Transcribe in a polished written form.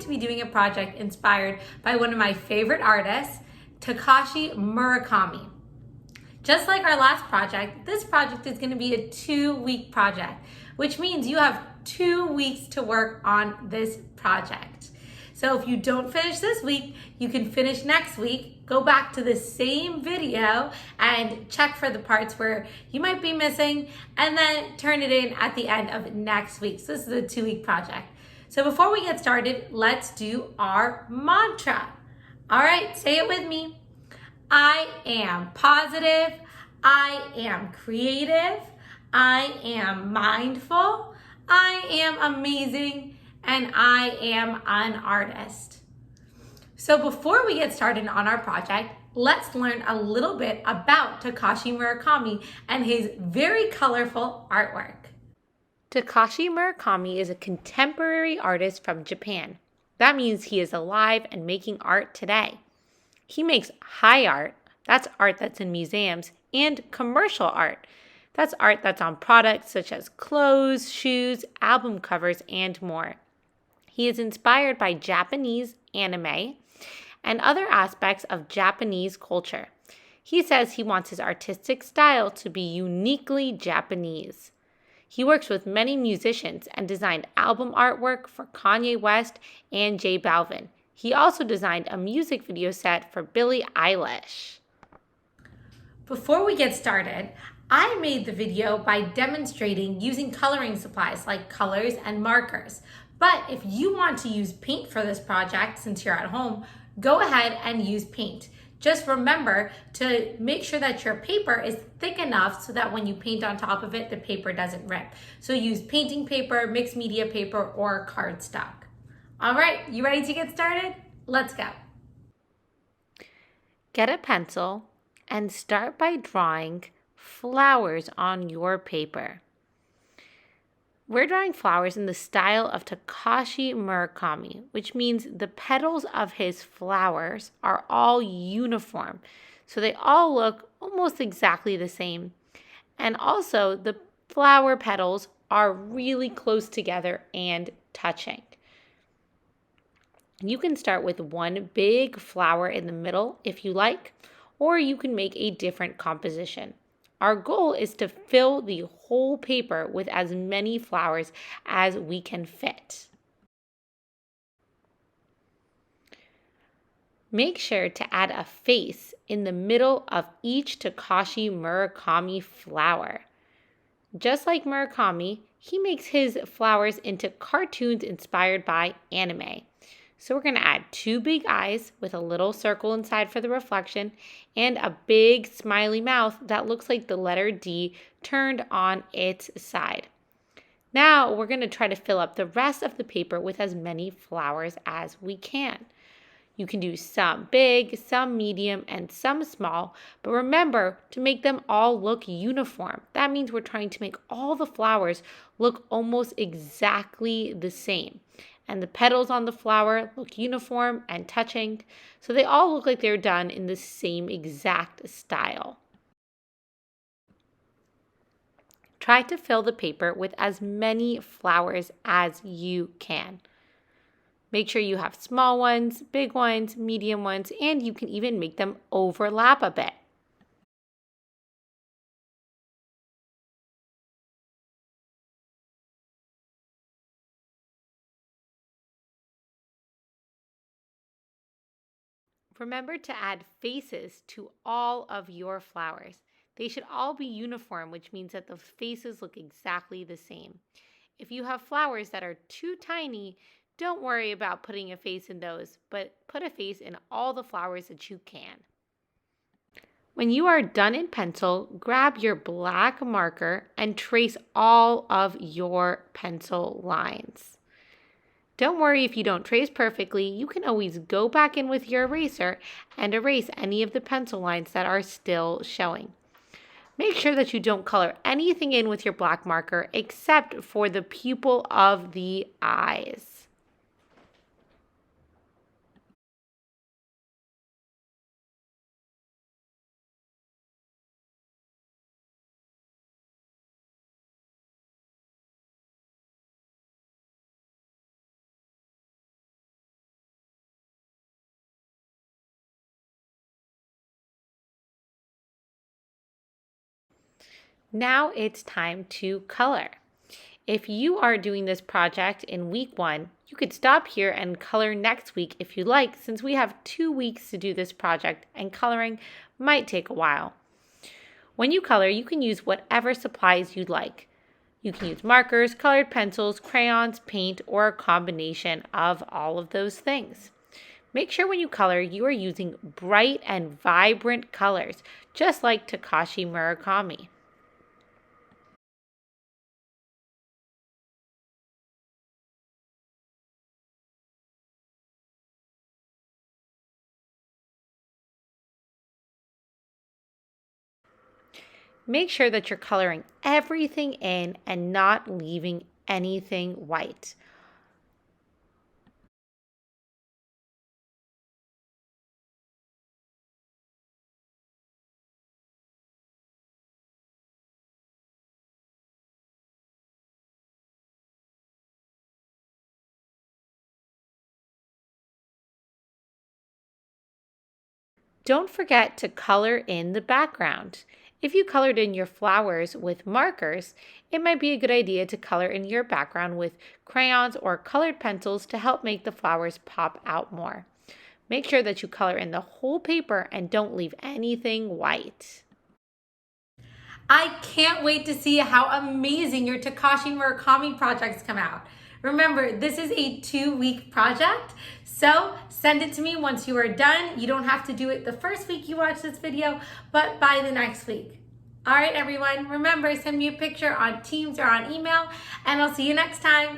to be doing a project inspired by one of my favorite artists, Takashi Murakami. Just like our last project, this project is going to be a 2-week project, which means you have 2 weeks to work on this project. So if you don't finish this week, you can finish next week, go back to the same video and check for the parts where you might be missing, and then turn it in at the end of next week. So this is a 2-week project. So before we get started, let's do our mantra. All right, say it with me. I am positive, I am creative, I am mindful, I am amazing, and I am an artist. So before we get started on our project, let's learn a little bit about Takashi Murakami and his very colorful artwork. Takashi Murakami is a contemporary artist from Japan. That means he is alive and making art today. He makes high art, that's art that's in museums, and commercial art. That's art that's on products such as clothes, shoes, album covers, and more. He is inspired by Japanese anime and other aspects of Japanese culture. He says he wants his artistic style to be uniquely Japanese. He works with many musicians and designed album artwork for Kanye West and J Balvin. He also designed a music video set for Billie Eilish. Before we get started, I made the video by demonstrating using coloring supplies like colors and markers. But if you want to use paint for this project, since you're at home, go ahead and use paint. Just remember to make sure that your paper is thick enough so that when you paint on top of it, the paper doesn't rip. So use painting paper, mixed media paper, or cardstock. All right, you ready to get started? Let's go. Get a pencil and start by drawing flowers on your paper. We're drawing flowers in the style of Takashi Murakami, which means the petals of his flowers are all uniform. So they all look almost exactly the same. And also the flower petals are really close together and touching. You can start with one big flower in the middle if you like, or you can make a different composition. Our goal is to fill the whole paper with as many flowers as we can fit. Make sure to add a face in the middle of each Takashi Murakami flower. Just like Murakami, he makes his flowers into cartoons inspired by anime. So we're going to add 2 big eyes with a little circle inside for the reflection and a big smiley mouth that looks like the letter D turned on its side. Now we're going to try to fill up the rest of the paper with as many flowers as we can. You can do some big, some medium, and some small, but remember to make them all look uniform. That means we're trying to make all the flowers look almost exactly the same. And the petals on the flower look uniform and touching, so they all look like they're done in the same exact style. Try to fill the paper with as many flowers as you can. Make sure you have small ones, big ones, medium ones, and you can even make them overlap a bit. Remember to add faces to all of your flowers. They should all be uniform, which means that the faces look exactly the same. If you have flowers that are too tiny, don't worry about putting a face in those, but put a face in all the flowers that you can. When you are done in pencil, grab your black marker and trace all of your pencil lines. Don't worry if you don't trace perfectly, you can always go back in with your eraser and erase any of the pencil lines that are still showing. Make sure that you don't color anything in with your black marker except for the pupil of the eyes. Now it's time to color. If you are doing this project in week 1, you could stop here and color next week if you like, since we have 2 weeks to do this project and coloring might take a while. When you color, you can use whatever supplies you'd like. You can use markers, colored pencils, crayons, paint, or a combination of all of those things. Make sure when you color, you are using bright and vibrant colors, just like Takashi Murakami. Make sure that you're coloring everything in and not leaving anything white. Don't forget to color in the background. If you colored in your flowers with markers, it might be a good idea to color in your background with crayons or colored pencils to help make the flowers pop out more. Make sure that you color in the whole paper and don't leave anything white. I can't wait to see how amazing your Takashi Murakami projects come out. Remember, this is a 2-week project, so send it to me once you are done. You don't have to do it the first week you watch this video, but by the next week. All right, everyone, remember, send me a picture on Teams or on email, and I'll see you next time.